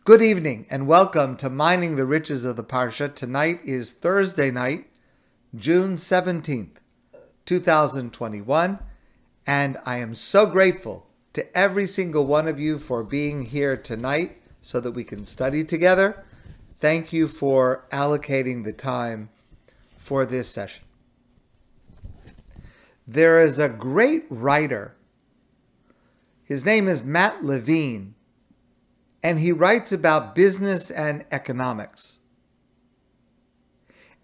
Good evening and welcome to Mining the Riches of the Parsha. Tonight is Thursday night, June 17th, 2021, and I am so grateful to every single one of you for being here tonight so that we can study together. Thank you for allocating the time for this session. There is a great writer. His name is Matt Levine, and he writes about business and economics.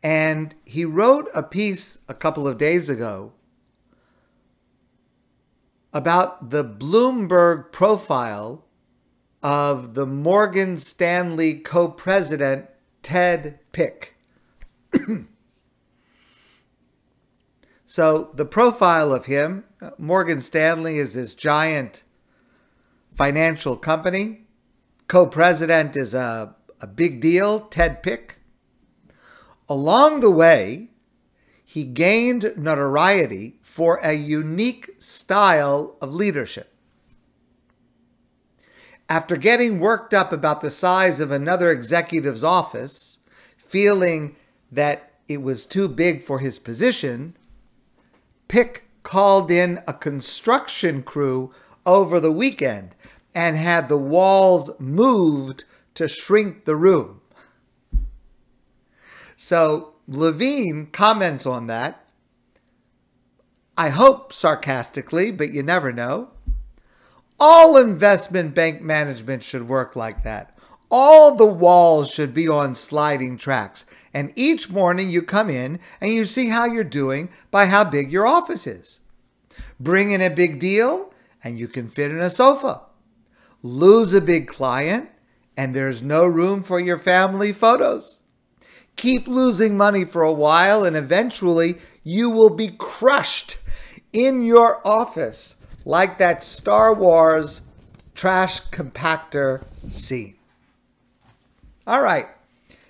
And he wrote a piece a couple of days ago about the Bloomberg profile of the Morgan Stanley co-president, Ted Pick. So the profile of him, Morgan Stanley is this giant financial company. Co-president is a big deal, Ted Pick. Along the way, he gained notoriety for a unique style of leadership. After getting worked up about the size of another executive's office, feeling that it was too big for his position, Pick called in a construction crew over the weekend and had the walls moved to shrink the room. So Levine comments on that, I hope sarcastically, but you never know. All investment bank management should work like that. All the walls should be on sliding tracks. And each morning you come in and you see how you're doing by how big your office is. Bring in a big deal and you can fit in a sofa. Lose a big client, and there's no room for your family photos. Keep losing money for a while, and eventually you will be crushed in your office like that Star Wars trash compactor scene. All right,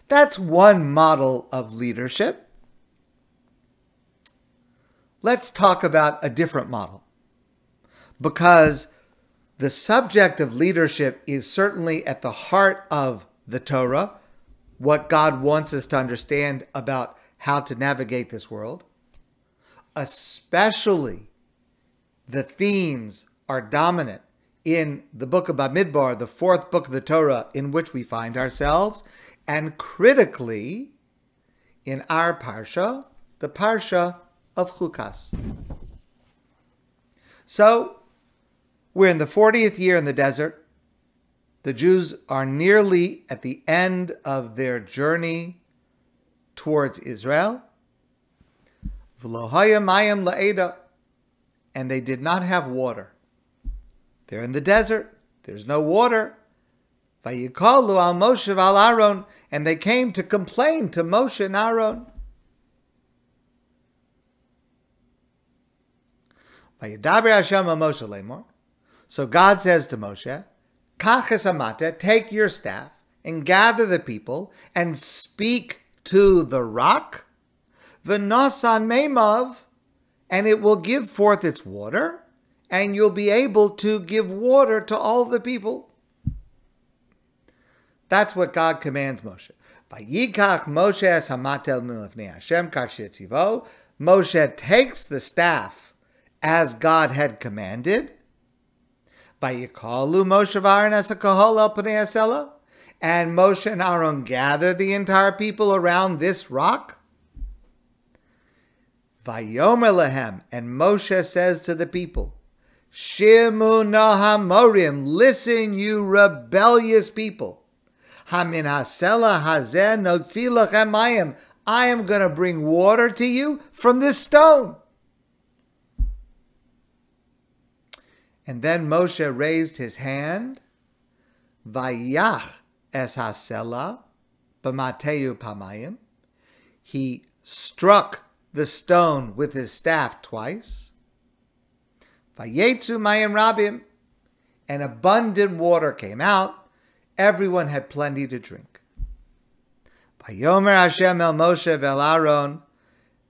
that's one model of leadership. Let's talk about a different model, because the subject of leadership is certainly at the heart of the Torah, what God wants us to understand about how to navigate this world. Especially the themes are dominant in the book of Bamidbar, the fourth book of the Torah in which we find ourselves, and critically in our Parsha, the Parsha of Chukat. So, we're in the 40th year in the desert. The Jews are nearly at the end of their journey towards Israel. V'lo haya mayim la'eda, and they did not have water. They're in the desert. There's no water. Vayikalu al Moshe v'al Aaron, and they came to complain to Moshe and Aaron. Vayidaber Hashem al Moshe lemor. So God says to Moshe, Kach es hamata, take your staff and gather the people and speak to the rock, v'nosan meimav, and it will give forth its water, and you'll be able to give water to all the people. That's what God commands Moshe. Vayikach Moshe es hamatel milifnei Hashem kach shetzivo. Moshe takes the staff as God had commanded. Vayikalu Moshe v'Aaron es hakahol el pnei hasela, and Moshe and Aaron gather the entire people around this rock. Vayomer lehem, and Moshe says to the people, Shimu na hamorim, listen you rebellious people. Hamin hasela hazeh notzi lachem mayim, I am going to bring water to you from this stone. And then Moshe raised his hand, Vayach es hasela b'mateu pamayim. He struck the stone with his staff twice. Vayetzu mayim rabim, and abundant water came out. Everyone had plenty to drink. Vayomer Hashem el Moshe ve'el Aaron.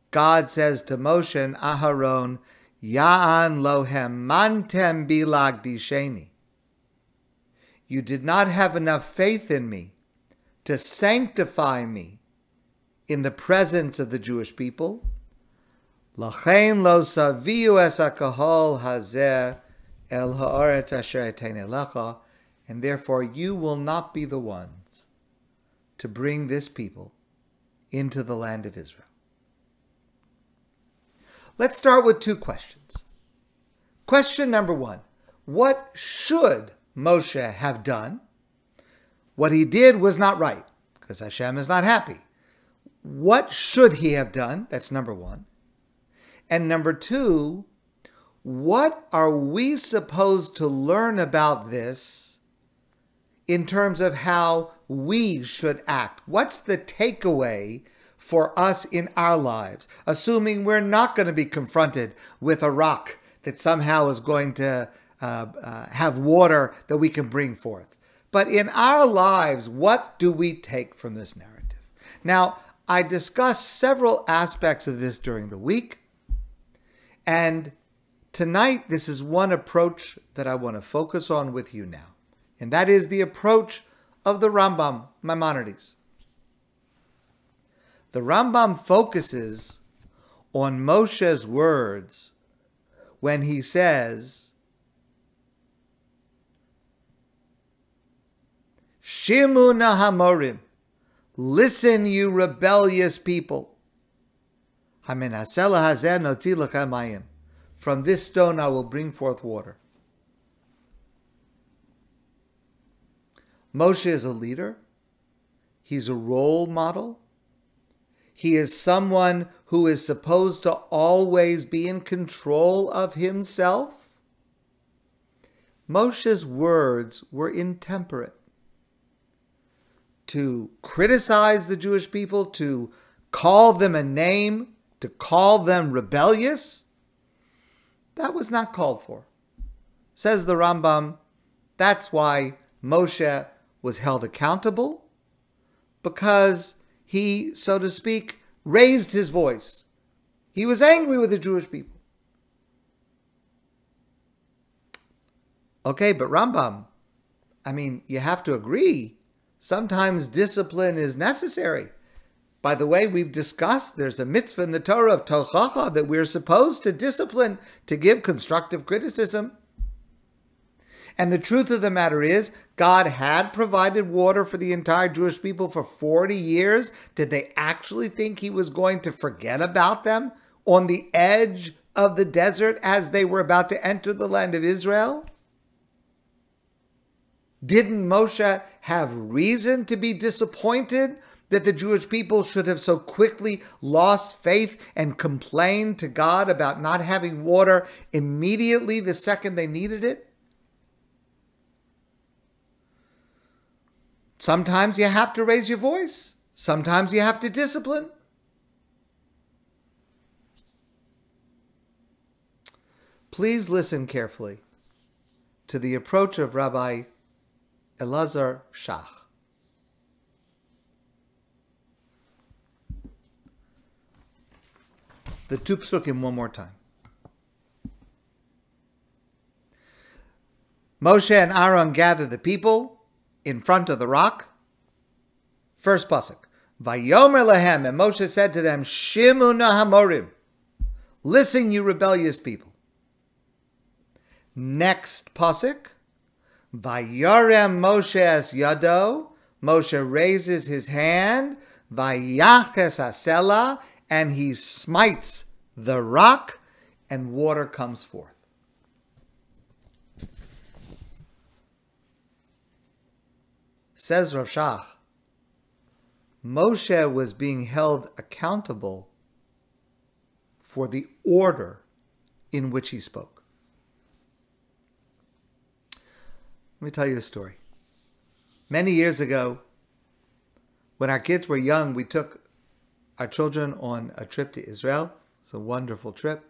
God says to Moshe and Aharon, Ya'an lohem mantem bilagdisheni. you did not have enough faith in me to sanctify me in the presence of the Jewish people. Lachein lo saviu es hakahol hazeh el haaretz asher etene lecha, and therefore you will not be the ones to bring this people into the land of Israel. Let's start with two questions. Question number one, what should Moshe have done? What he did was not right, because Hashem is not happy. What should he have done? That's number one. And number two, what are we supposed to learn about this in terms of how we should act? What's the takeaway for us in our lives, assuming we're not going to be confronted with a rock that somehow is going to have water that we can bring forth? But in our lives, what do we take from this narrative? Now, I discussed several aspects of this during the week, and tonight this is one approach that I want to focus on with you now, and that is the approach of the Rambam, Maimonides. The Rambam focuses on Moshe's words when he says, Shimu nahamorim, listen, you rebellious people. From this stone I will bring forth water. Moshe is a leader. He's a role model. He is someone who is supposed to always be in control of himself. Moshe's words were intemperate. To criticize the Jewish people, to call them a name, to call them rebellious, that was not called for. Says the Rambam, that's why Moshe was held accountable, because he, so to speak, raised his voice. He was angry with the Jewish people. Okay, but Rambam, I mean, you have to agree, sometimes discipline is necessary. By the way, we've discussed there's a mitzvah in the Torah of tochacha that we're supposed to discipline, to give constructive criticism. And the truth of the matter is, God had provided water for the entire Jewish people for 40 years. Did they actually think he was going to forget about them on the edge of the desert as they were about to enter the land of Israel? Didn't Moshe have reason to be disappointed that the Jewish people should have so quickly lost faith and complained to God about not having water immediately the second they needed it? Sometimes you have to raise your voice. Sometimes you have to discipline. Please listen carefully to the approach of Rabbi Elazar Shach. The two psukim one more time. Moshe and Aaron gathered the people in front of the rock. First pasuk. Vayomer lahem, and Moshe said to them, Shimu nahamorim, listen, you rebellious people. Next pasuk. Vayarem Moshe es yado, Moshe raises his hand, vayaches hasela, and he smites the rock, and water comes forth. Says Rav Shach, Moshe was being held accountable for the order in which he spoke. Let me tell you a story. Many years ago, when our kids were young, we took our children on a trip to Israel. It's a wonderful trip.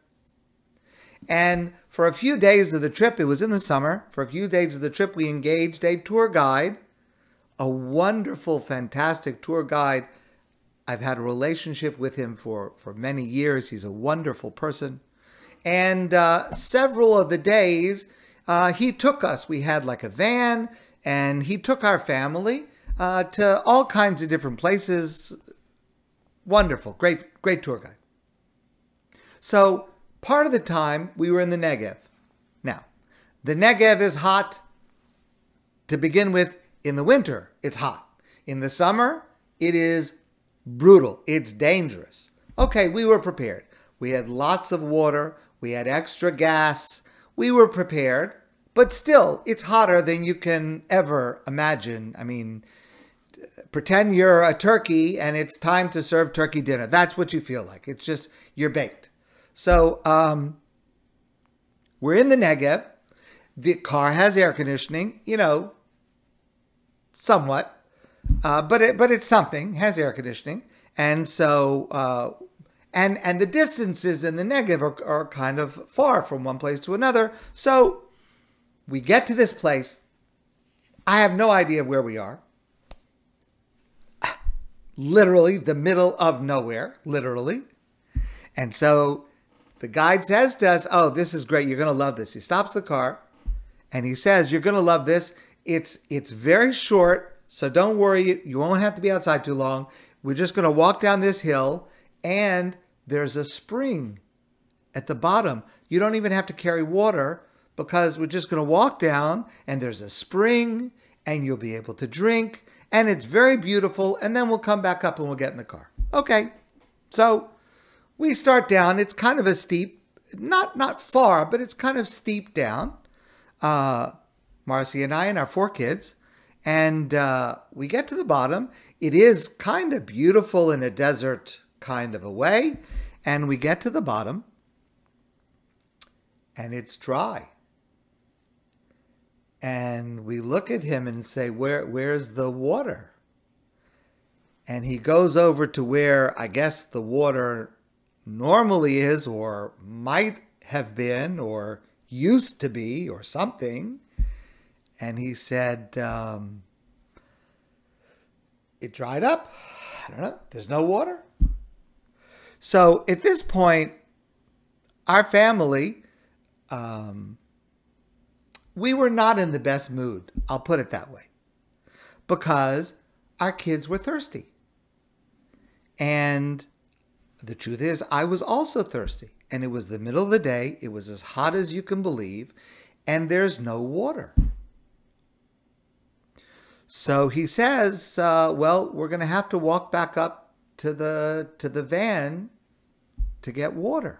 And for a few days of the trip, it was in the summer, for a few days of the trip, we engaged a tour guide, a wonderful, fantastic tour guide. I've had a relationship with him for many years. He's a wonderful person. And several of the days, he took us. We had like a van, And he took our family to all kinds of different places. Wonderful. Great tour guide. So part of the time we were in the Negev. Now, the Negev is hot to begin with. In the winter, it's hot. In the summer, it is brutal. It's dangerous. Okay, we were prepared. We had lots of water. We had extra gas. We were prepared. But still, it's hotter than you can ever imagine. I mean, pretend you're a turkey and it's time to serve turkey dinner. That's what you feel like. It's just, you're baked. So, we're in the Negev. The car has air conditioning, somewhat, but it's something, has air conditioning. And so, and the distances in the Negev are kind of far from one place to another. So we get to this place. I have no idea where we are. Literally the middle of nowhere, literally. And so the guide says to us, oh, this is great. You're going to love this. He stops the car and he says, you're going to love this. It's very short, so don't worry. You won't have to be outside too long. We're just going to walk down this hill, and there's a spring at the bottom. You don't even have to carry water because we're just going to walk down, and there's a spring, and you'll be able to drink, and it's very beautiful, and then we'll come back up and we'll get in the car. Okay, so we start down. It's kind of a steep, not far, but it's kind of steep down. Marcy and I and our 4 kids. And we get to the bottom. It is kind of beautiful in a desert kind of a way. And we get to the bottom. And it's dry. And we look at him and say, where's the water? And he goes over to where I guess the water normally is, or might have been, or used to be, or something. And he said, it dried up. I don't know. There's no water. So at this point, our family, we were not in the best mood. I'll put it that way. Because our kids were thirsty. And the truth is, I was also thirsty. And it was the middle of the day. It was as hot as you can believe. And there's no water. So he says, well, we're going to have to walk back up to the van to get water.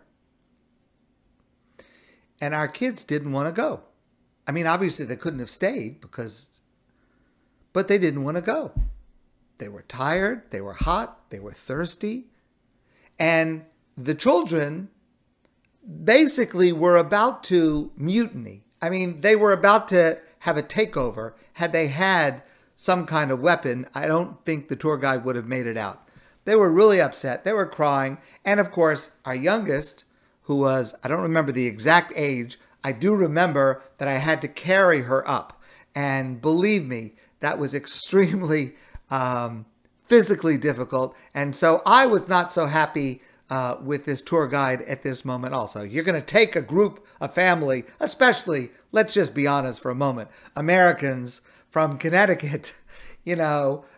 And our kids didn't want to go. I mean, obviously they couldn't have stayed but they didn't want to go. They were tired, they were hot, they were thirsty. And the children basically were about to mutiny. I mean, they were about to have a takeover. Had they had some kind of weapon, I don't think the tour guide would have made it out. They were really upset. They were crying. And of course, our youngest, who was, I don't remember the exact age, I do remember that I had to carry her up. And believe me, that was extremely physically difficult. And so I was not so happy with this tour guide at this moment also. You're going to take a group, a family, especially, let's just be honest for a moment, Americans from Connecticut,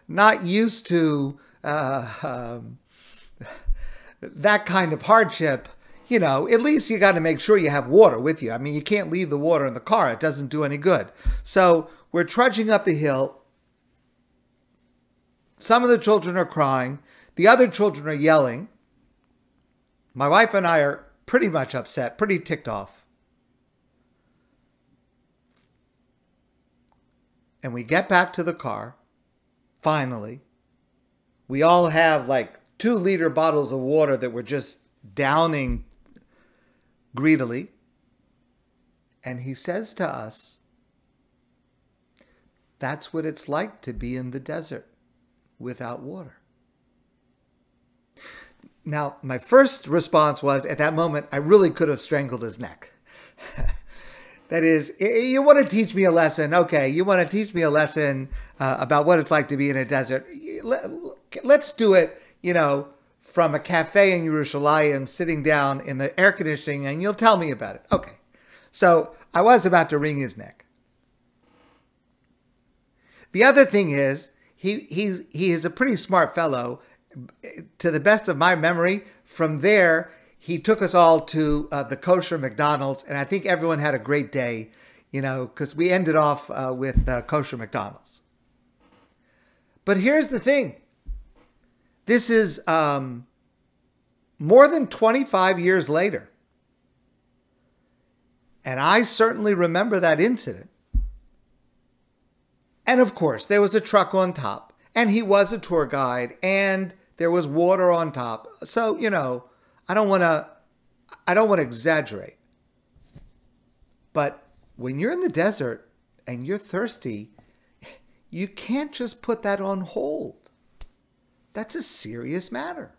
not used to that kind of hardship. At least you got to make sure you have water with you. I mean, you can't leave the water in the car. It doesn't do any good. So we're trudging up the hill. Some of the children are crying. The other children are yelling. My wife and I are pretty much upset, pretty ticked off. And we get back to the car, finally. We all have like 2-liter bottles of water that we're just downing greedily. And he says to us, that's what it's like to be in the desert without water. Now, my first response was, at that moment, I really could have strangled his neck. That is, you want to teach me a lesson. Okay, you want to teach me a lesson about what it's like to be in a desert. Let's do it, from a cafe in Yerushalayim, sitting down in the air conditioning, and you'll tell me about it. Okay. So I was about to wring his neck. The other thing is, he is a pretty smart fellow. To the best of my memory, from there, he took us all to the kosher McDonald's, and I think everyone had a great day, because we ended off with kosher McDonald's. But here's the thing. This is more than 25 years later. And I certainly remember that incident. And of course, there was a truck on top, and he was a tour guide, and there was water on top. So, I don't want to exaggerate. But when you're in the desert and you're thirsty, you can't just put that on hold. That's a serious matter.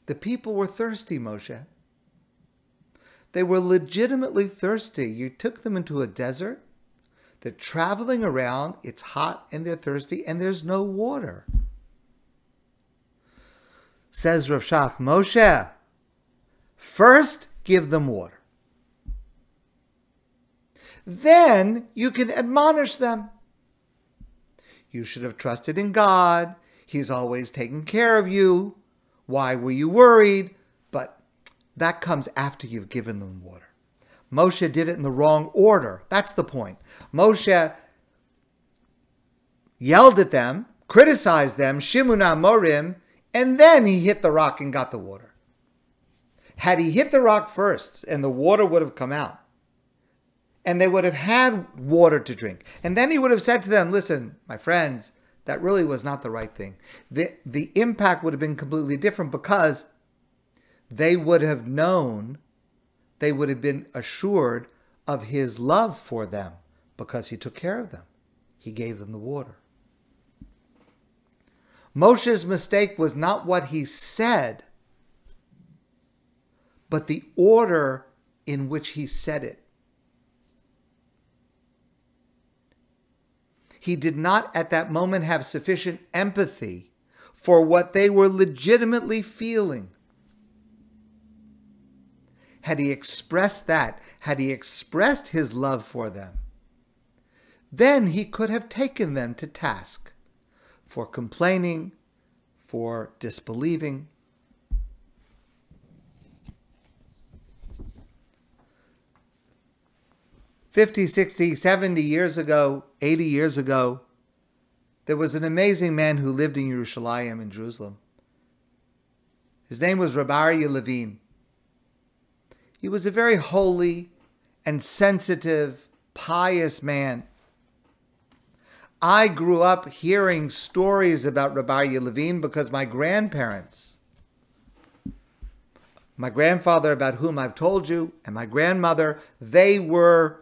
The people were thirsty, Moshe. They were legitimately thirsty. You took them into a desert. They're traveling around. It's hot and they're thirsty and there's no water. Says Rav Shach, Moshe, first give them water. Then you can admonish them. You should have trusted in God. He's always taken care of you. Why were you worried? But that comes after you've given them water. Moshe did it in the wrong order. That's the point. Moshe yelled at them, criticized them, Shimuna Morim, and then he hit the rock and got the water. Had he hit the rock first, and the water would have come out, and they would have had water to drink, and then he would have said to them, listen, my friends, that really was not the right thing. The impact would have been completely different because they would have known, they would have been assured of his love for them because he took care of them. He gave them the water. Moshe's mistake was not what he said, but the order in which he said it. He did not at that moment have sufficient empathy for what they were legitimately feeling. Had he expressed that, had he expressed his love for them, then he could have taken them to task for complaining, for disbelieving. 50, 60, 70 years ago, 80 years ago, there was an amazing man who lived in Yerushalayim in Jerusalem. His name was Rabbi Aryeh Levine. He was a very holy and sensitive, pious man. I grew up hearing stories about Rabbi Aryeh Levine because my grandparents, my grandfather about whom I've told you, and my grandmother, they were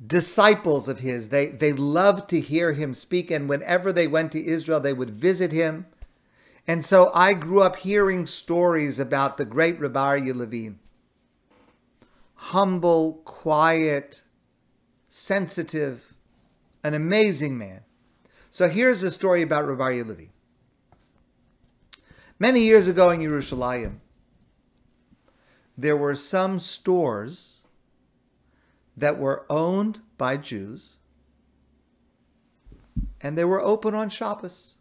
disciples of his. They loved to hear him speak, and whenever they went to Israel, they would visit him. And so I grew up hearing stories about the great Rabbi Aryeh Levine. Humble, quiet, sensitive, an amazing man. So here's a story about Rabbi Aryeh Levine. Many years ago in Yerushalayim, there were some stores that were owned by Jews, and they were open on Shabbos.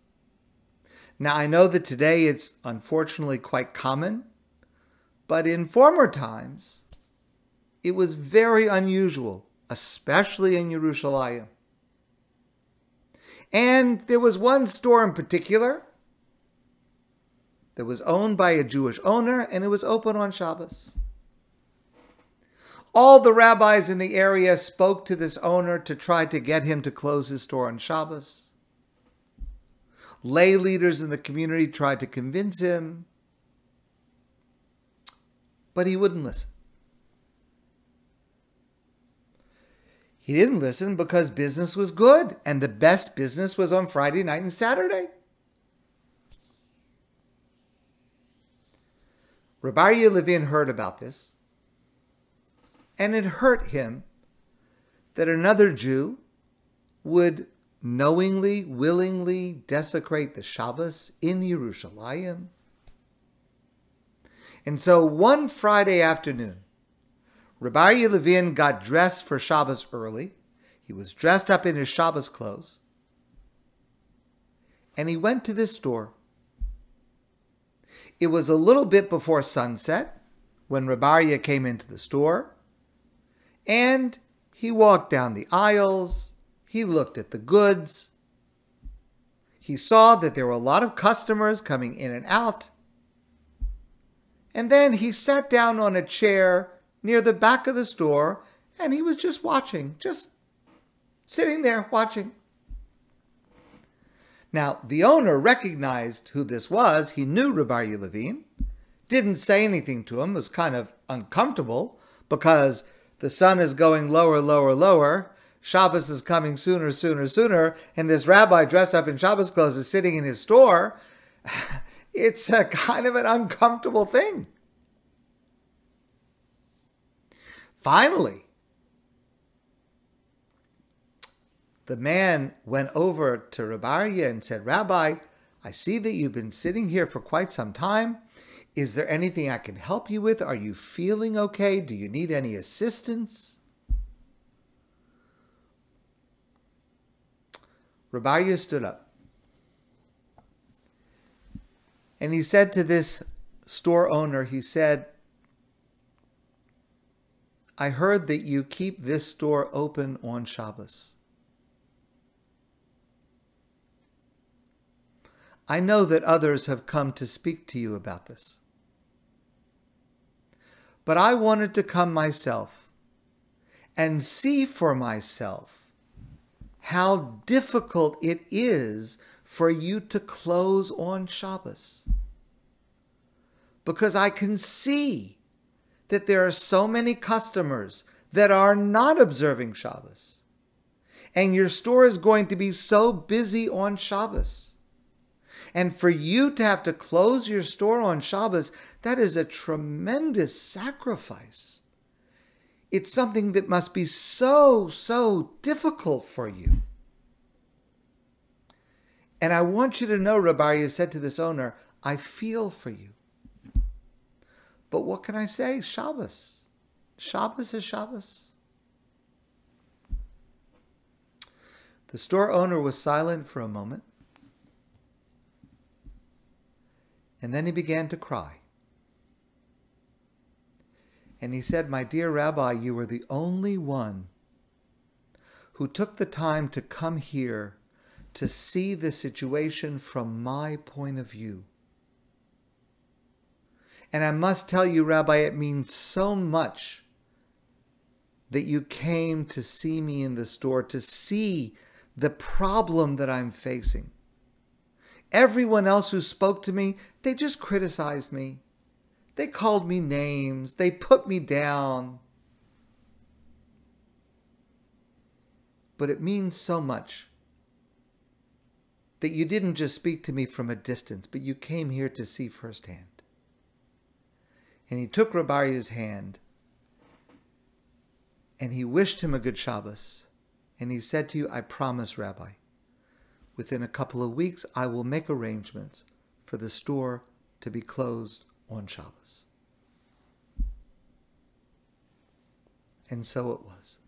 Now, I know that today it's unfortunately quite common, but in former times, it was very unusual, especially in Yerushalayim. And there was one store in particular that was owned by a Jewish owner, and it was open on Shabbos. All the rabbis in the area spoke to this owner to try to get him to close his store on Shabbos. Lay leaders in the community tried to convince him, but he wouldn't listen. He didn't listen because business was good, and the best business was on Friday night and Saturday. Rabbi Aryeh Levine heard about this, and it hurt him that another Jew would knowingly, willingly desecrate the Shabbos in Yerushalayim. And so one Friday afternoon, Rabbi Levin got dressed for Shabbos early. He was dressed up in his Shabbos clothes. And he went to this store. It was a little bit before sunset when Rabbi came into the store. And he walked down the aisles. He looked at the goods. He saw that there were a lot of customers coming in and out. And then he sat down on a chair near the back of the store, and he was just watching, just sitting there watching. Now, the owner recognized who this was. He knew Rabbi Levin, didn't say anything to him, was kind of uncomfortable because the sun is going lower, lower, lower. Shabbos is coming sooner, sooner, sooner, and this rabbi dressed up in Shabbos clothes is sitting in his store. It's a kind of an uncomfortable thing. Finally, the man went over to Rabbi and said, Rabbi, I see that you've been sitting here for quite some time. Is there anything I can help you with? Are you feeling okay? Do you need any assistance? Rabbi stood up. And he said to this store owner, he said, I heard that you keep this store open on Shabbos. I know that others have come to speak to you about this. But I wanted to come myself and see for myself how difficult it is for you to close on Shabbos. Because I can see that there are so many customers that are not observing Shabbos. And your store is going to be so busy on Shabbos. And for you to have to close your store on Shabbos, that is a tremendous sacrifice. It's something that must be so, so difficult for you. And I want you to know, Rabbi said to this owner, I feel for you. But what can I say? Shabbos. Shabbos is Shabbos. The store owner was silent for a moment. And then he began to cry. And he said, my dear Rabbi, you were the only one who took the time to come here to see the situation from my point of view. And I must tell you, Rabbi, it means so much that you came to see me in the store, to see the problem that I'm facing. Everyone else who spoke to me, they just criticized me. They called me names. They put me down. But it means so much that you didn't just speak to me from a distance, but you came here to see firsthand. And he took Rabari's hand, and he wished him a good Shabbos. And he said to you, I promise, Rabbi, within a couple of weeks, I will make arrangements for the store to be closed on Shabbos. And so it was.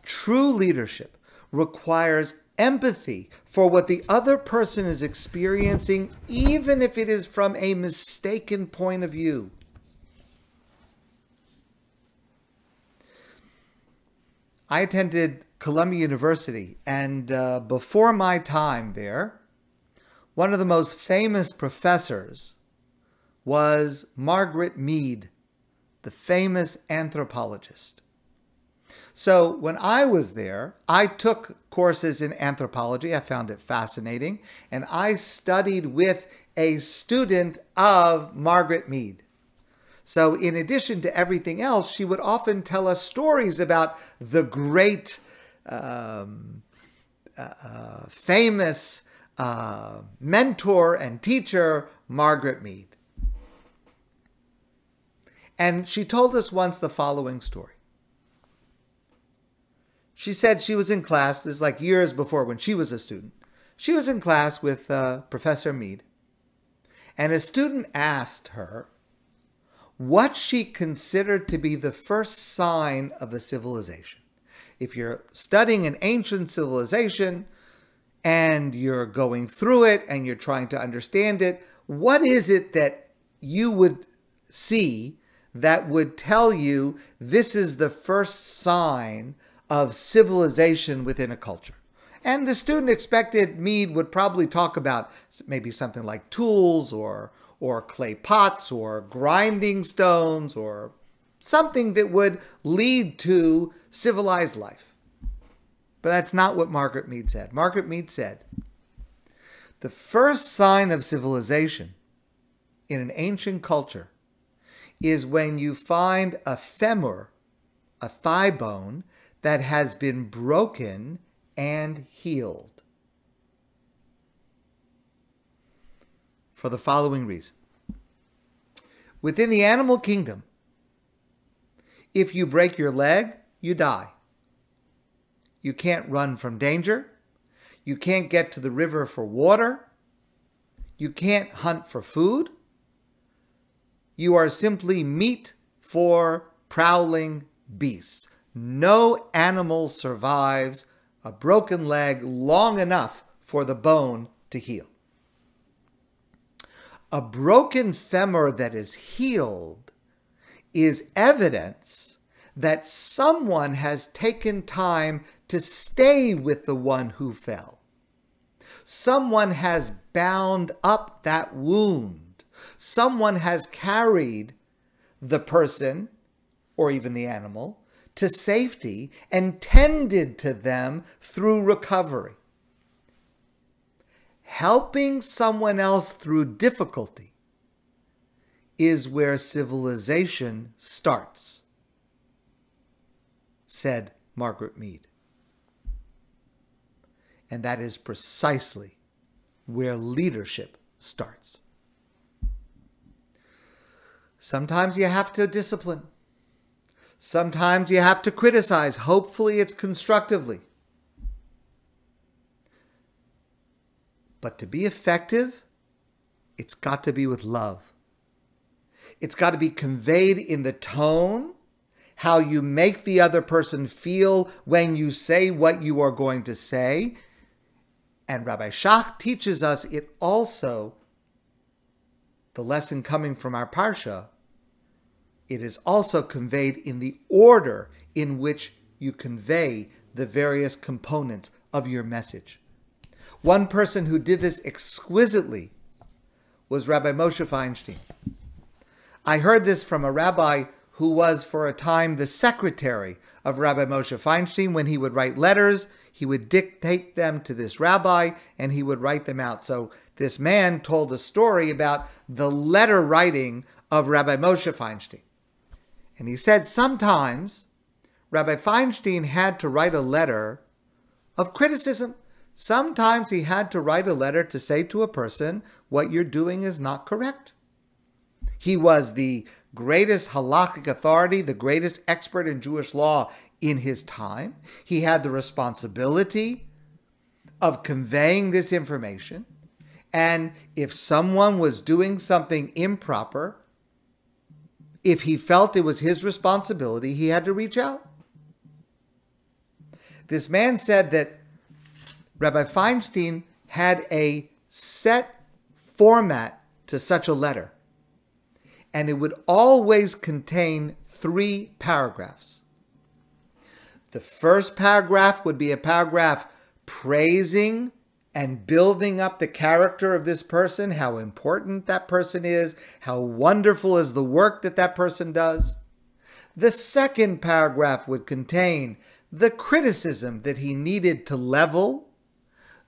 True leadership requires empathy for what the other person is experiencing, even if it is from a mistaken point of view. I attended Columbia University, and before my time there, one of the most famous professors was Margaret Mead, the famous anthropologist. So when I was there, I took courses in anthropology. I found it fascinating. And I studied with a student of Margaret Mead. So in addition to everything else, she would often tell us stories about the great, famous mentor and teacher, Margaret Mead. And she told us once the following story. She said she was in class, this is like years before when she was a student. She was in class with Professor Mead. And a student asked her, what she considered to be the first sign of a civilization. If you're studying an ancient civilization and you're going through it and you're trying to understand it, what is it that you would see that would tell you this is the first sign of civilization within a culture? And the student expected Mead would probably talk about maybe something like tools or clay pots or grinding stones or something that would lead to civilized life. But that's not what Margaret Mead said. Margaret Mead said, the first sign of civilization in an ancient culture is when you find a femur, a thigh bone, that has been broken and healed. For the following reason. Within the animal kingdom, if you break your leg, you die. You can't run from danger. You can't get to the river for water. You can't hunt for food. You are simply meat for prowling beasts. No animal survives a broken leg long enough for the bone to heal. A broken femur that is healed is evidence that someone has taken time to stay with the one who fell. Someone has bound up that wound. Someone has carried the person, or even the animal, to safety and tended to them through recovery. Helping someone else through difficulty is where civilization starts, said Margaret Mead. And that is precisely where leadership starts. Sometimes you have to discipline. Sometimes you have to criticize. Hopefully it's constructively. But to be effective, it's got to be with love. It's got to be conveyed in the tone, how you make the other person feel when you say what you are going to say. And Rabbi Shach teaches us it also, the lesson coming from our Parsha, it is also conveyed in the order in which you convey the various components of your message. One person who did this exquisitely was Rabbi Moshe Feinstein. I heard this from a rabbi who was for a time the secretary of Rabbi Moshe Feinstein. When he would write letters, he would dictate them to this rabbi and he would write them out. So this man told a story about the letter writing of Rabbi Moshe Feinstein. And he said sometimes Rabbi Feinstein had to write a letter of criticism. Sometimes he had to write a letter to say to a person, what you're doing is not correct. He was the greatest halakhic authority, the greatest expert in Jewish law in his time. He had the responsibility of conveying this information. And if someone was doing something improper, if he felt it was his responsibility, he had to reach out. This man said that Rabbi Feinstein had a set format to such a letter, and it would always contain 3 paragraphs. The first paragraph would be a paragraph praising and building up the character of this person, how important that person is, how wonderful is the work that that person does. The second paragraph would contain the criticism that he needed to level.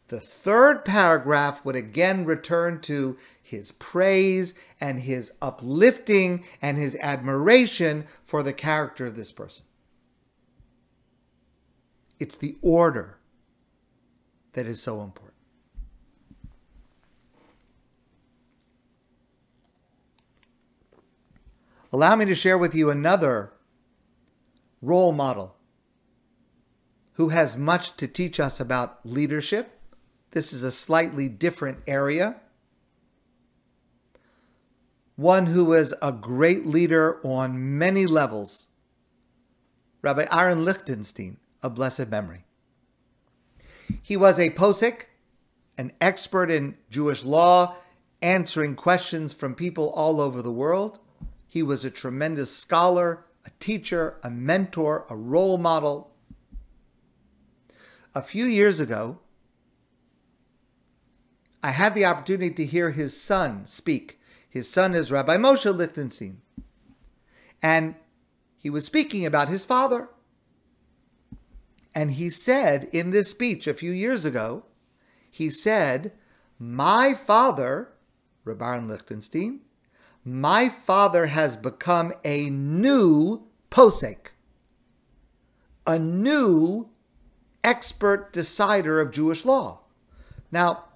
The third paragraph would again return to his praise and his uplifting and his admiration for the character of this person. It's the order that is so important. Allow me to share with you another role model who has much to teach us about leadership. This is a slightly different area. one who was a great leader on many levels, Rabbi Aaron Lichtenstein, of blessed memory. He was a posek, an expert in Jewish law, answering questions from people all over the world. He was a tremendous scholar, a teacher, a mentor, a role model. A few years ago, I had the opportunity to hear his son speak. His son is Rabbi Moshe Lichtenstein. And he was speaking about his father. And he said in this speech a few years ago, he said, my father, Rabbi Aaron Lichtenstein, my father has become a new posek, a new expert decider of Jewish law. Now,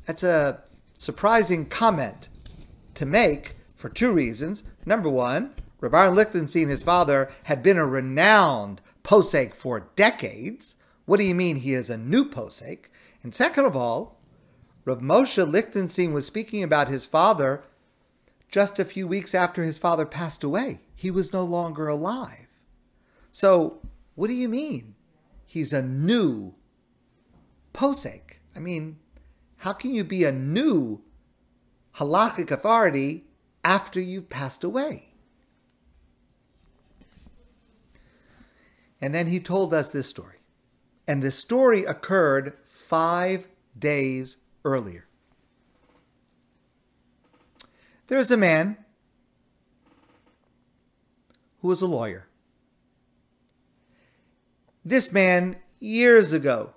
that's a surprising comment to make for two reasons. Number one, Rabbi Aaron Lichtenstein, his father, had been a renowned posek for decades. What do you mean he is a new posek? And second of all, Rav Moshe Lichtenstein was speaking about his father just a few weeks after his father passed away. He was no longer alive. So, what do you mean he's a new posek? I mean, how can you be a new halachic authority after you've passed away? And then he told us this story. And this story occurred 5 days earlier. There's a man who was a lawyer. This man, years ago,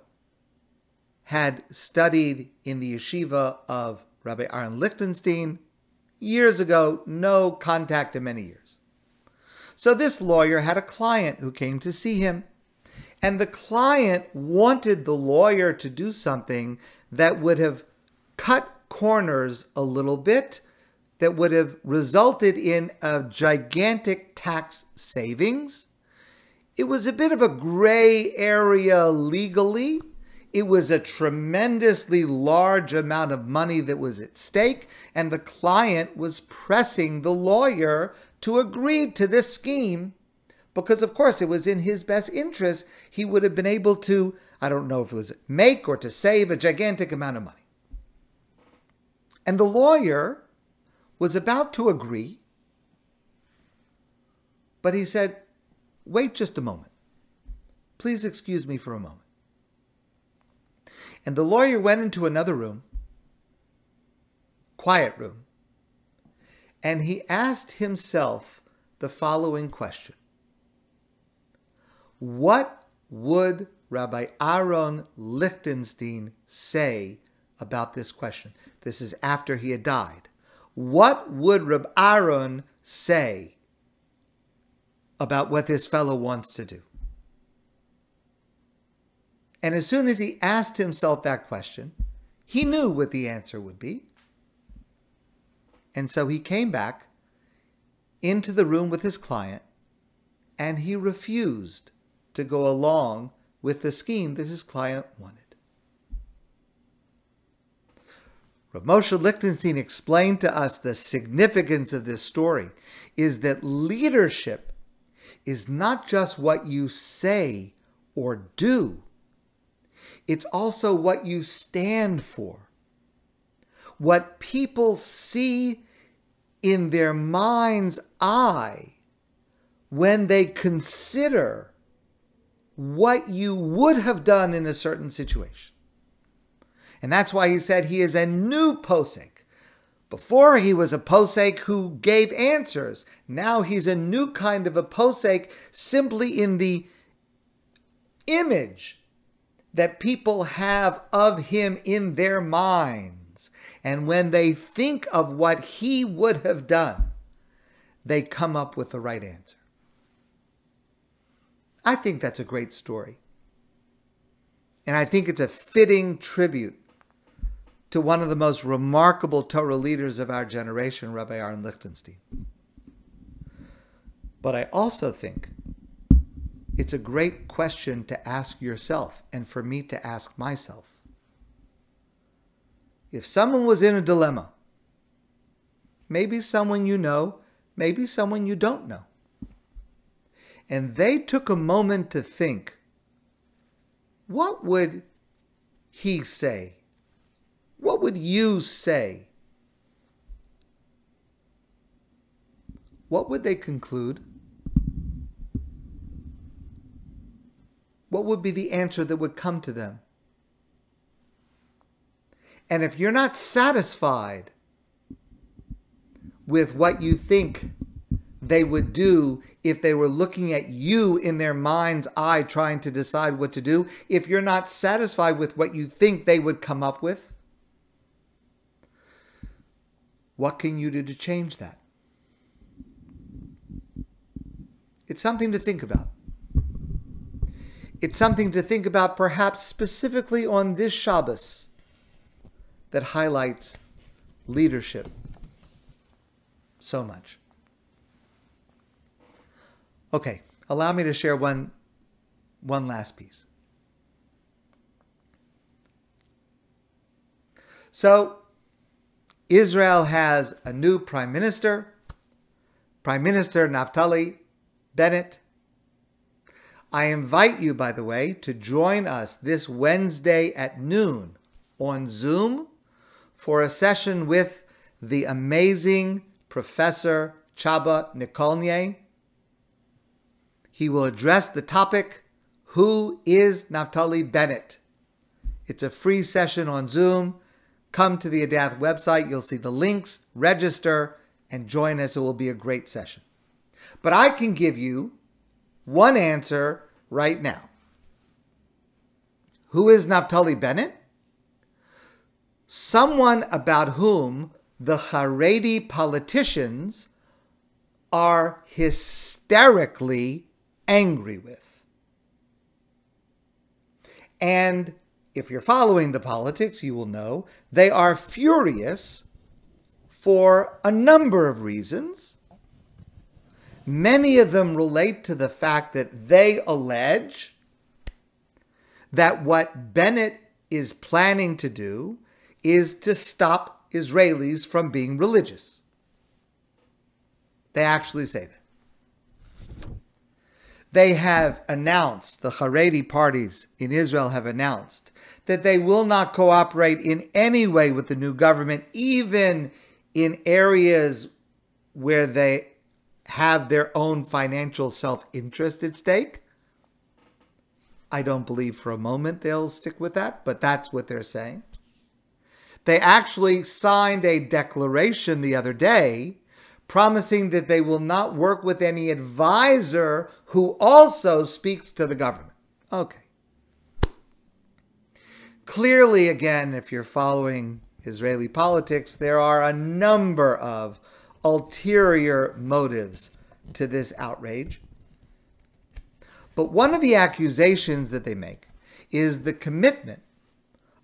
had studied in the yeshiva of Rabbi Aaron Lichtenstein. Years ago, no contact in many years. So this lawyer had a client who came to see him. And the client wanted the lawyer to do something that would have cut corners a little bit, that would have resulted in a gigantic tax savings. It was a bit of a gray area legally. It was a tremendously large amount of money that was at stake, and the client was pressing the lawyer to agree to this scheme because, of course, it was in his best interest. He would have been able to, I don't know if it was make or to save a gigantic amount of money. And the lawyer was about to agree, but he said, wait just a moment. Please excuse me for a moment. And the lawyer went into another room, quiet room, and he asked himself the following question. What would Rabbi Aaron Lichtenstein say about this question? This is after he had died. What would Rabbi Aaron say about what this fellow wants to do? And as soon as he asked himself that question, he knew what the answer would be. And so he came back into the room with his client, and he refused to go along with the scheme that his client wanted. Rav Moshe Lichtenstein explained to us the significance of this story is that leadership is not just what you say or do. It's also what you stand for. What people see in their mind's eye when they consider what you would have done in a certain situation. And that's why he said he is a new posek. Before he was a posek who gave answers. Now he's a new kind of a posek simply in the image that people have of him in their minds. And when they think of what he would have done, they come up with the right answer. I think that's a great story. And I think it's a fitting tribute to one of the most remarkable Torah leaders of our generation, Rabbi Aaron Lichtenstein. But I also think it's a great question to ask yourself and for me to ask myself. If someone was in a dilemma maybe someone you know, maybe someone you don't know. And they took a moment to think, what would he say? What would you say? What would they conclude? What would be the answer that would come to them? And if you're not satisfied with what you think they would do if they were looking at you in their mind's eye trying to decide what to do, if you're not satisfied with what you think they would come up with, what can you do to change that? It's something to think about. It's something to think about perhaps specifically on this Shabbos that highlights leadership so much. Okay, allow me to share one last piece. So, Israel has a new Prime Minister Naftali Bennett. I invite you, by the way, to join us this Wednesday at noon on Zoom for a session with the amazing Professor Chaba Nikolny. He will address the topic, who is Naftali Bennett? It's a free session on Zoom. Come to the Adath website. You'll see the links, register, and join us. It will be a great session. But I can give you one answer right now. Who is Naftali Bennett? Someone about whom the Haredi politicians are hysterically angry with. And if you're following the politics, you will know they are furious for a number of reasons. Many of them relate to the fact that they allege that what Bennett is planning to do is to stop Israelis from being religious. They actually say that. They have announced, the Haredi parties in Israel have announced, that they will not cooperate in any way with the new government, even in areas where they have their own financial self-interest at stake. I don't believe for a moment they'll stick with that, but that's what they're saying. They actually signed a declaration the other day promising that they will not work with any advisor who also speaks to the government. Okay. Clearly, again, if you're following Israeli politics, there are a number of ulterior motives to this outrage. But one of the accusations that they make is the commitment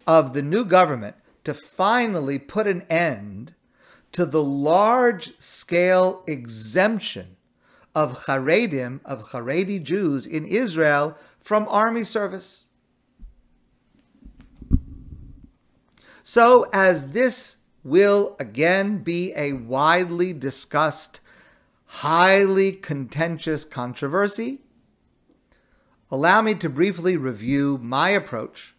of the new government to finally put an end to the large-scale exemption of Haredim, of Haredi Jews in Israel from army service. So, as this will again be a widely discussed, highly contentious controversy, allow me to briefly review my approach,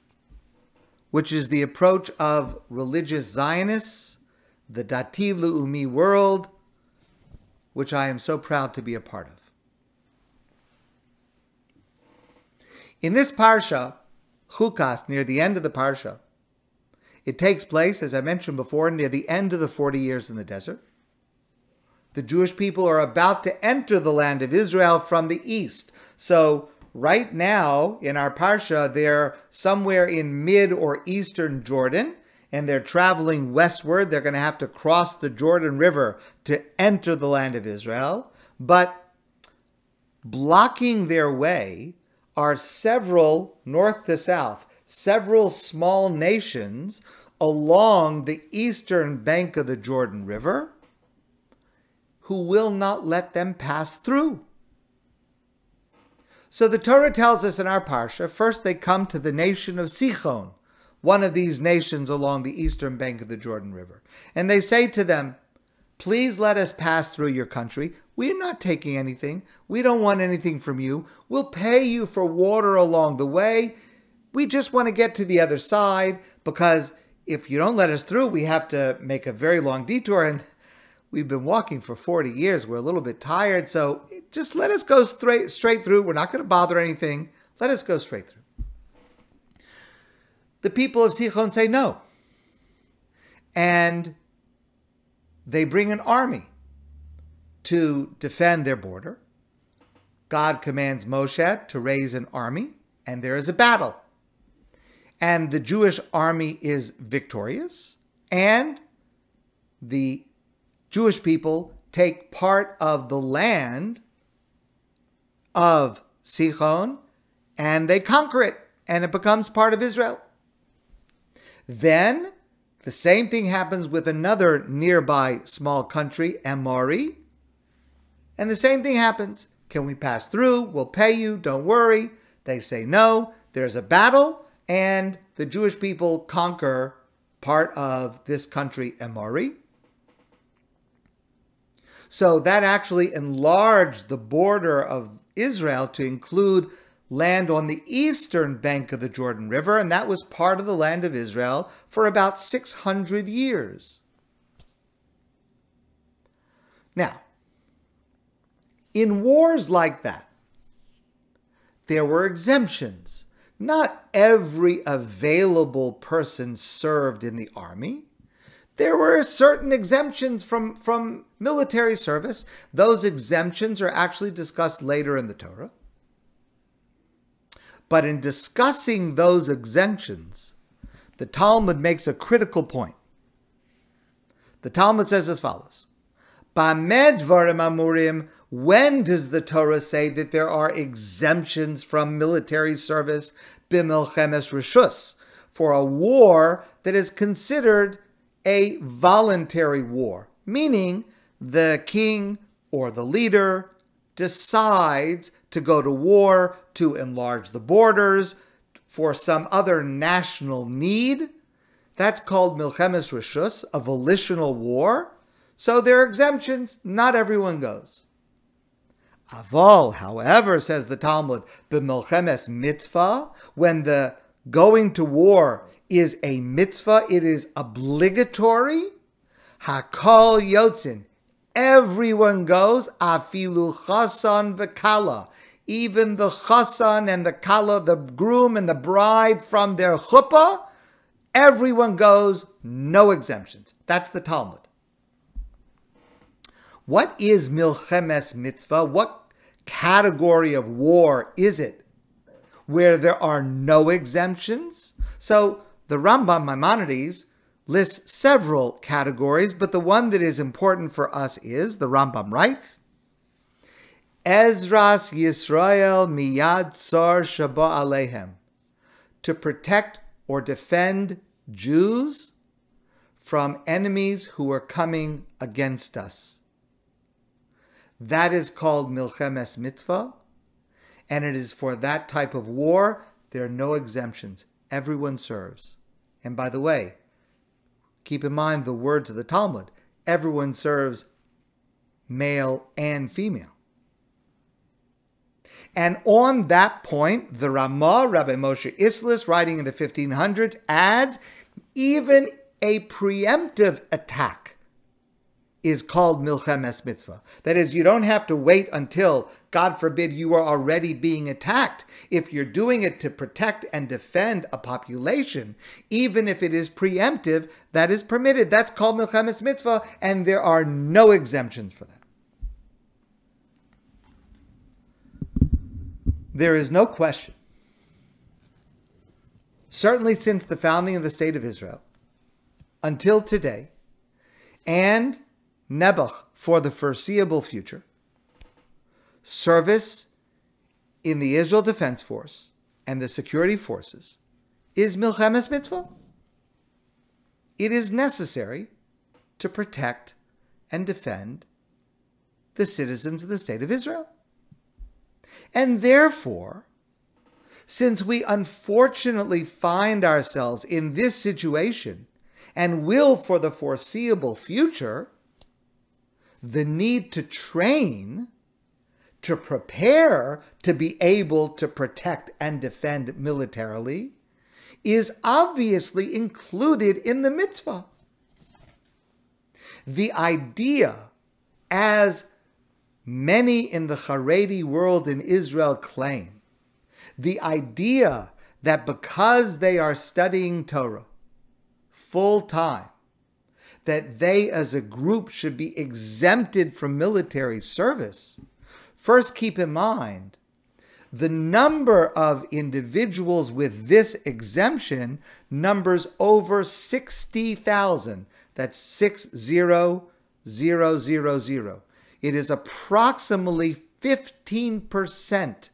which is the approach of religious Zionists, the Dati Le'umi world, which I am so proud to be a part of. In this Parsha, Chukat, near the end of the Parsha, it takes place, as I mentioned before, near the end of the 40 years in the desert. The Jewish people are about to enter the land of Israel from the east. So right now, in our Parsha, they're somewhere in mid or eastern Jordan, and they're traveling westward. They're going to have to cross the Jordan River to enter the land of Israel. But blocking their way are several, north to south, several small nations along the eastern bank of the Jordan River who will not let them pass through. So the Torah tells us in our Parsha, first they come to the nation of Sichon, one of these nations along the eastern bank of the Jordan River. And they say to them, Please let us pass through your country. We're not taking anything. We don't want anything from you. We'll pay you for water along the way. We just want to get to the other side, because if you don't let us through, we have to make a very long detour, and we've been walking for 40 years. We're a little bit tired, so just let us go straight through. We're not going to bother anything. Let us go straight through. The people of Sichon say no. And they bring an army to defend their border. God commands Moshe to raise an army, and there is a battle. And the Jewish army is victorious, and the Jewish people take part of the land of Sichon, and they conquer it, and it becomes part of Israel. Then the same thing happens with another nearby small country, Amori, and the same thing happens. Can we pass through? We'll pay you, don't worry. They say no. There's a battle, and the Jewish people conquer part of this country, Amori. So that actually enlarged the border of Israel to include land on the eastern bank of the Jordan River, and that was part of the land of Israel for about 600 years. Now, in wars like that, there were exemptions. Not every available person served in the army. There were certain exemptions from military service. Those exemptions are actually discussed later in the Torah. But in discussing those exemptions, the Talmud makes a critical point. The Talmud says as follows: B'ameh dvarim amurim, when does the Torah say that there are exemptions from military service? B'milchemes reshus, for a war that is considered a voluntary war, meaning the king or the leader decides to go to war to enlarge the borders for some other national need. That's called milchemes reshus, a volitional war. So there are exemptions. Not everyone goes. Aval, however, says the Talmud, b'milchemes mitzvah, when the going to war is a mitzvah, it is obligatory. Hakol yotzin, everyone goes. Afilu chasan v'kala, even the chasan and the kala, the groom and the bride from their chuppah, everyone goes, no exemptions. That's the Talmud. What is milchemes mitzvah? What category of war is it where there are no exemptions? So the Rambam Maimonides lists several categories, but the one that is important for us is, the Rambam writes, Ezras Yisrael miyad tsar shaba alehem, to protect or defend Jews from enemies who are coming against us. That is called milchemes mitzvah, and it is for that type of war. There are no exemptions. Everyone serves. And by the way, keep in mind the words of the Talmud. Everyone serves, male and female. And on that point, the Ramah, Rabbi Moshe Islis, writing in the 1500s, adds, even a preemptive attack is called milchemes mitzvah. That is, you don't have to wait until, God forbid, you are already being attacked. If you're doing it to protect and defend a population, even if it is preemptive, that is permitted. That's called milchemes mitzvah, and there are no exemptions for that. There is no question, certainly since the founding of the State of Israel, until today, and Nebuch for the foreseeable future, service in the Israel Defense Force and the security forces is milchemes mitzvah. It is necessary to protect and defend the citizens of the State of Israel. And therefore, since we unfortunately find ourselves in this situation and will for the foreseeable future, the need to train, to prepare to be able to protect and defend militarily, is obviously included in the mitzvah. The idea, as many in the Haredi world in Israel claim, the idea that because they are studying Torah full time, that they as a group should be exempted from military service. First, keep in mind, the number of individuals with this exemption numbers over 60,000. That's 60,000. It is approximately 15%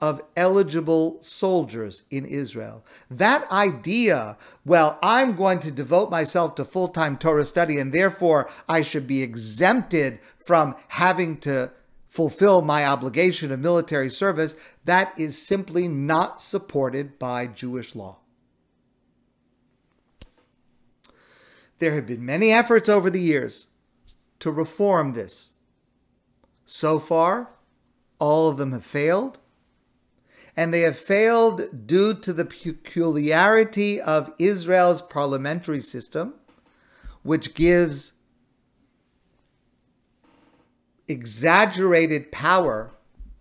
of eligible soldiers in Israel. That idea, well, I'm going to devote myself to full-time Torah study and therefore I should be exempted from having to fulfill my obligation of military service, that is simply not supported by Jewish law. There have been many efforts over the years to reform this. So far, all of them have failed. And they have failed due to the peculiarity of Israel's parliamentary system, which gives exaggerated power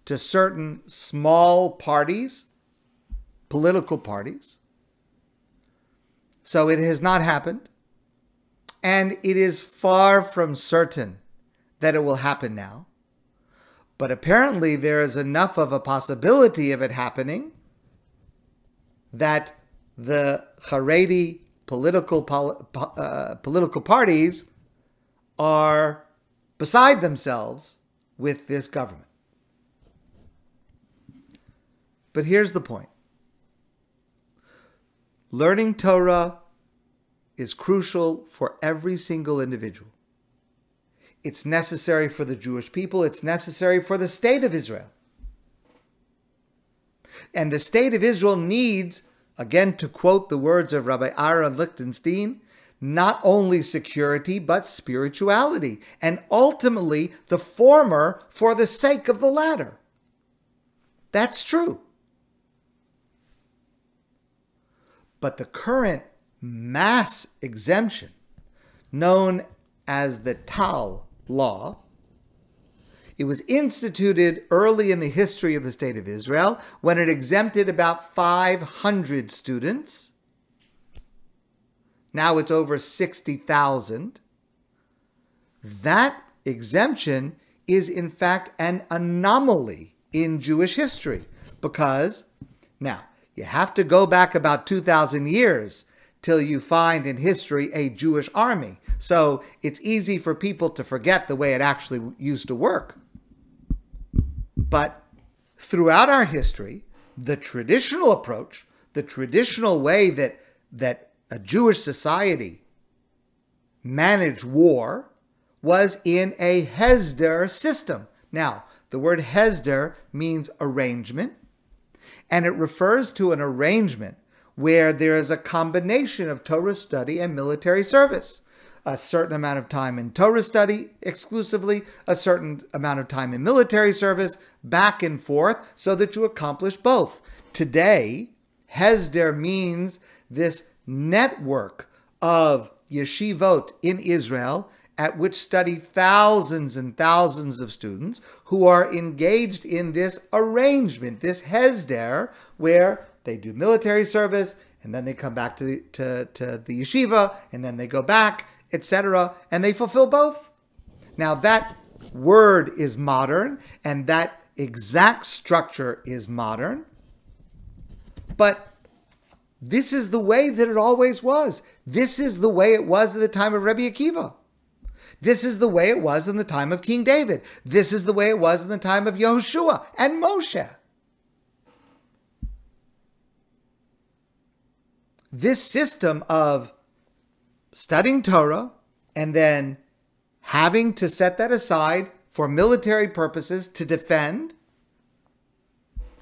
to certain small parties, political parties. So it has not happened. And it is far from certain that it will happen now. But apparently there is enough of a possibility of it happening that the Haredi political parties are beside themselves with this government. But here's the point. Learning Torah is crucial for every single individual. It's necessary for the Jewish people. It's necessary for the state of Israel. And the state of Israel needs, again to quote the words of Rabbi Aaron Lichtenstein, not only security, but spirituality. And ultimately, the former for the sake of the latter. That's true. But the current mass exemption, known as the Tal law, it was instituted early in the history of the State of Israel when it exempted about 500 students. Now it's over 60,000. That exemption is in fact an anomaly in Jewish history because, now, you have to go back about 2,000 years till you find in history a Jewish army. So it's easy for people to forget the way it actually used to work. But throughout our history, the traditional approach, the traditional way that a Jewish society managed war was in a Hesder system. Now, the word Hesder means arrangement, and it refers to an arrangement where there is a combination of Torah study and military service. A certain amount of time in Torah study exclusively, a certain amount of time in military service, back and forth, so that you accomplish both. Today, Hesder means this network of yeshivot in Israel at which study thousands and thousands of students who are engaged in this arrangement, this Hesder, where they do military service, and then they come back to the yeshiva, and then they go back, etc., and they fulfill both. Now that word is modern, and that exact structure is modern, but this is the way that it always was. This is the way it was at the time of Rabbi Akiva. This is the way it was in the time of King David. This is the way it was in the time of Yehoshua and Moshe. This system of studying Torah and then having to set that aside for military purposes to defend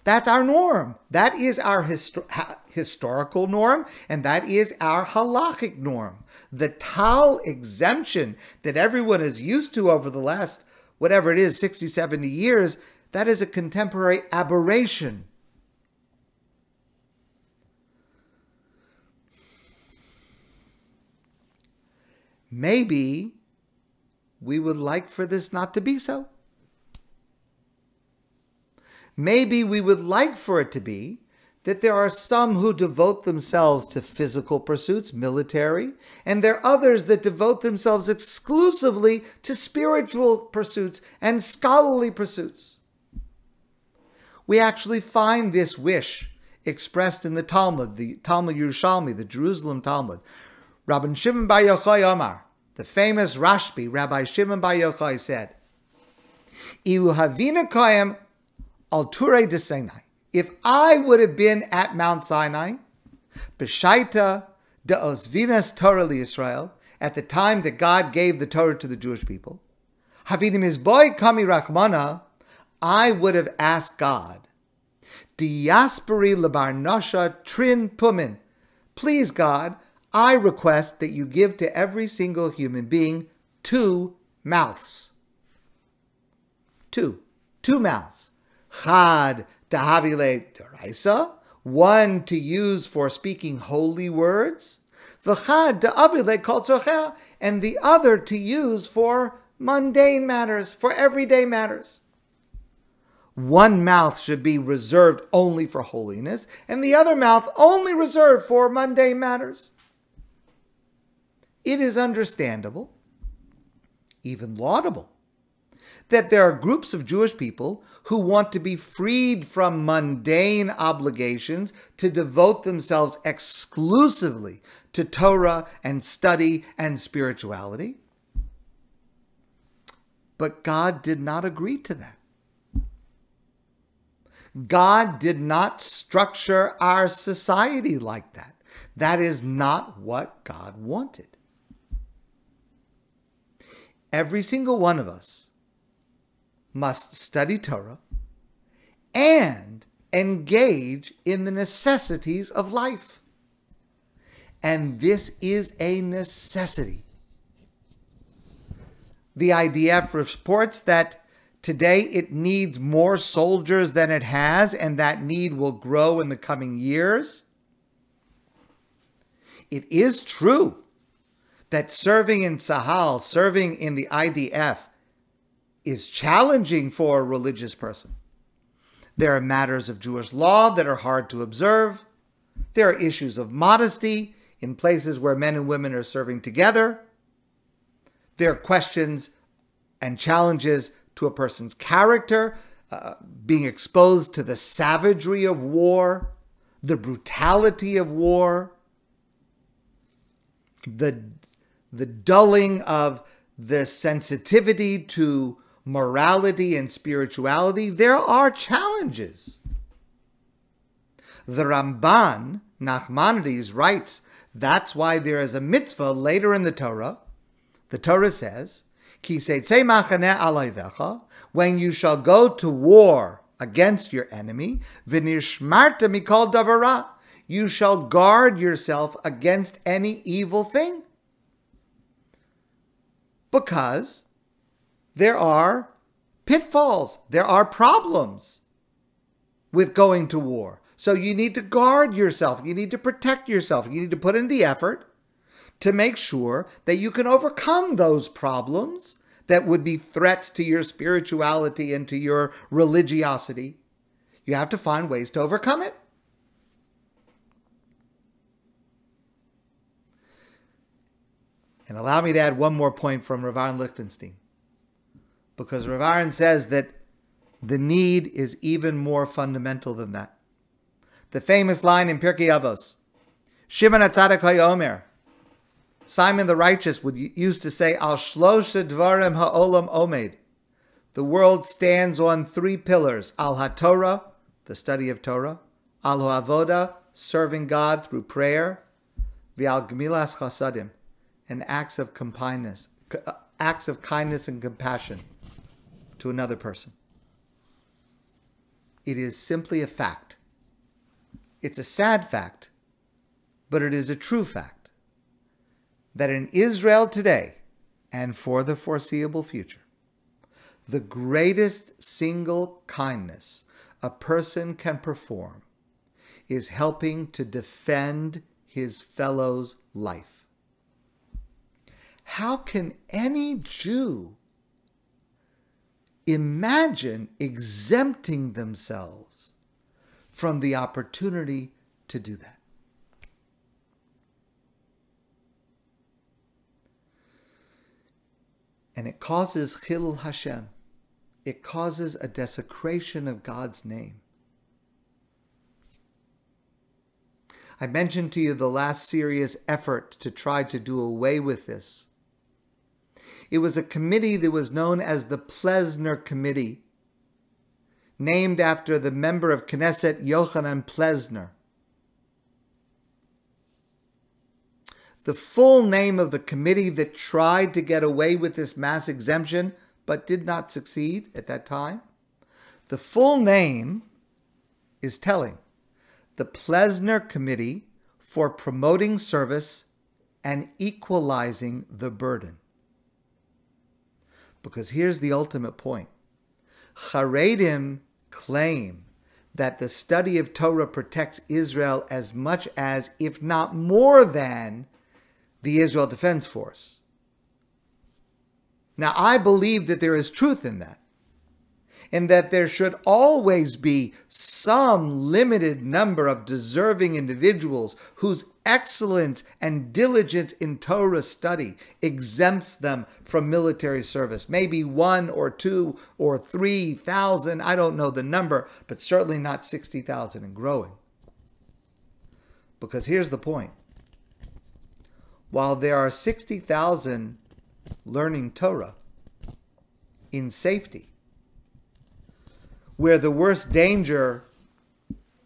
That's our norm. That is our historical norm, and that is our halachic norm. The tal exemption that everyone is used to over the last, whatever it is, 60, 70 years, that is a contemporary aberration. Maybe we would like for this not to be so. Maybe we would like for it to be that there are some who devote themselves to physical pursuits, military, and there are others that devote themselves exclusively to spiritual pursuits and scholarly pursuits. We actually find this wish expressed in the Talmud Yerushalmi, the Jerusalem Talmud. Rabbi Shimon Bar Yochai Omar, the famous Rashbi, Rabbi Shimon Bar Yochai said, Ilu havina koyem al Turei de Sinai. If I would have been at Mount Sinai, B'shaita de Osvinas Torah liYisrael, at the time that God gave the Torah to the Jewish people, Havinim Hizboi Kami Rachmana, I would have asked God, Diaspori Labarnosha Trin Pumin, please God, I request that you give to every single human being 2 mouths. Two mouths. Chad tahavile deraisa, one to use for speaking holy words. V'chad ta'avile kol tzorchea, and the other to use for mundane matters, for everyday matters. One mouth should be reserved only for holiness, and the other mouth only reserved for mundane matters. It is understandable, even laudable, that there are groups of Jewish people who want to be freed from mundane obligations to devote themselves exclusively to Torah and study and spirituality. But God did not agree to that. God did not structure our society like that. That is not what God wanted. Every single one of us must study Torah and engage in the necessities of life. And this is a necessity. The IDF reports that today it needs more soldiers than it has, and that need will grow in the coming years. It is true that serving in Tzahal, serving in the IDF, is challenging for a religious person. There are matters of Jewish law that are hard to observe. There are issues of modesty in places where men and women are serving together. There are questions and challenges to a person's character, being exposed to the savagery of war, the brutality of war, the dulling of the sensitivity to morality and spirituality. There are challenges. The Ramban, Nachmanides, writes, that's why there is a mitzvah later in the Torah. The Torah says, Ki seitzei machaneh alayvecha, when you shall go to war against your enemy, v'nishmarta mikol davara, you shall guard yourself against any evil thing. Because there are pitfalls, there are problems with going to war. So you need to guard yourself, you need to protect yourself, you need to put in the effort to make sure that you can overcome those problems that would be threats to your spirituality and to your religiosity. You have to find ways to overcome it. And allow me to add one more point from Rav Aaron Lichtenstein, because Rav Aaron says that the need is even more fundamental than that. The famous line in Pirkei Avos, Shimon HaTzadik HaYomer, Simon the Righteous used to say, Al shlosha dvarim ha'olam omed. The world stands on 3 pillars. Al HaTorah, the study of Torah. Al HaAvoda, serving God through prayer. V'al gemilas chasadim, and acts of kindness and compassion to another person. It is simply a fact. It's a sad fact, but it is a true fact that in Israel today and for the foreseeable future, the greatest single kindness a person can perform is helping to defend his fellow's life. How can any Jew imagine exempting themselves from the opportunity to do that? And it causes Chilul Hashem. It causes a desecration of God's name. I mentioned to you the last serious effort to try to do away with this. It was a committee that was known as the Plesner Committee, named after the member of Knesset Yochanan Plesner. The full name of the committee that tried to get away with this mass exemption but did not succeed at that time, the full name is telling: the Plesner Committee for Promoting Service and Equalizing the Burden. Because here's the ultimate point. Charedim claim that the study of Torah protects Israel as much as, if not more than, the Israel Defense Force. Now, I believe that there is truth in that, and that there should always be some limited number of deserving individuals whose excellence and diligence in Torah study exempts them from military service. Maybe 1 or 2 or 3,000, I don't know the number, but certainly not 60,000 and growing. Because here's the point. While there are 60,000 learning Torah in safety, where the worst danger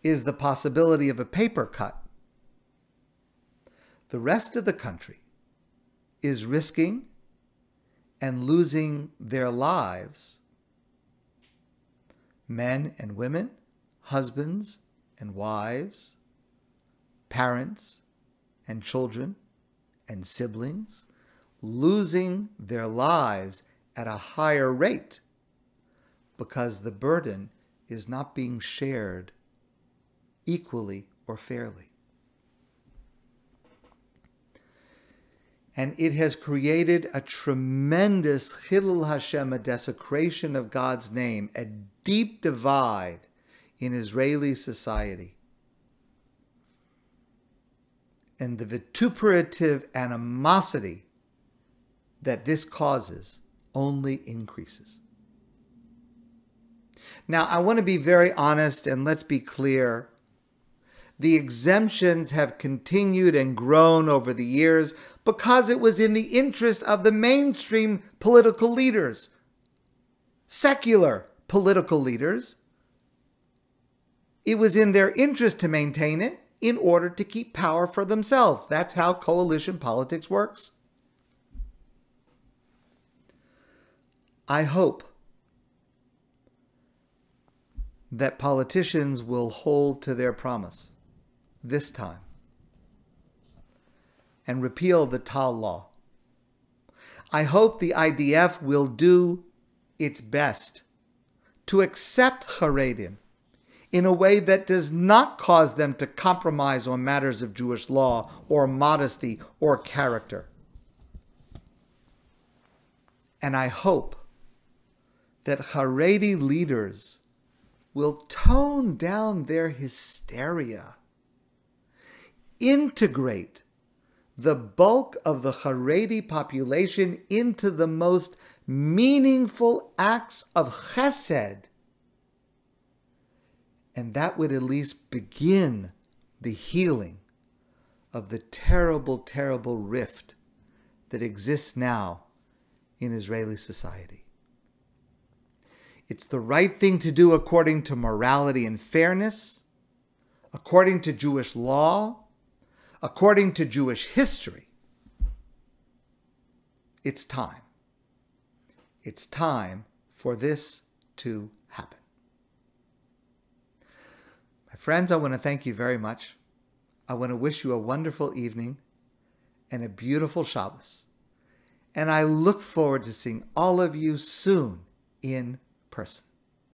is the possibility of a paper cut, the rest of the country is risking and losing their lives. Men and women, husbands and wives, parents and children and siblings, losing their lives at a higher rate because the burden is not being shared equally or fairly. And it has created a tremendous Chilul Hashem, a desecration of God's name, a deep divide in Israeli society. And the vituperative animosity that this causes only increases. Now, I want to be very honest, and let's be clear. The exemptions have continued and grown over the years because it was in the interest of the mainstream political leaders, secular political leaders. It was in their interest to maintain it in order to keep power for themselves. That's how coalition politics works. I hope that politicians will hold to their promise this time and repeal the Tal law. I hope the IDF will do its best to accept Haredim in a way that does not cause them to compromise on matters of Jewish law or modesty or character. And I hope that Haredi leaders will tone down their hysteria, integrate the bulk of the Haredi population into the most meaningful acts of chesed. And that would at least begin the healing of the terrible, terrible rift that exists now in Israeli society. It's the right thing to do according to morality and fairness, according to Jewish law, according to Jewish history. It's time. It's time for this to happen. My friends, I want to thank you very much. I want to wish you a wonderful evening and a beautiful Shabbos. And I look forward to seeing all of you soon in person.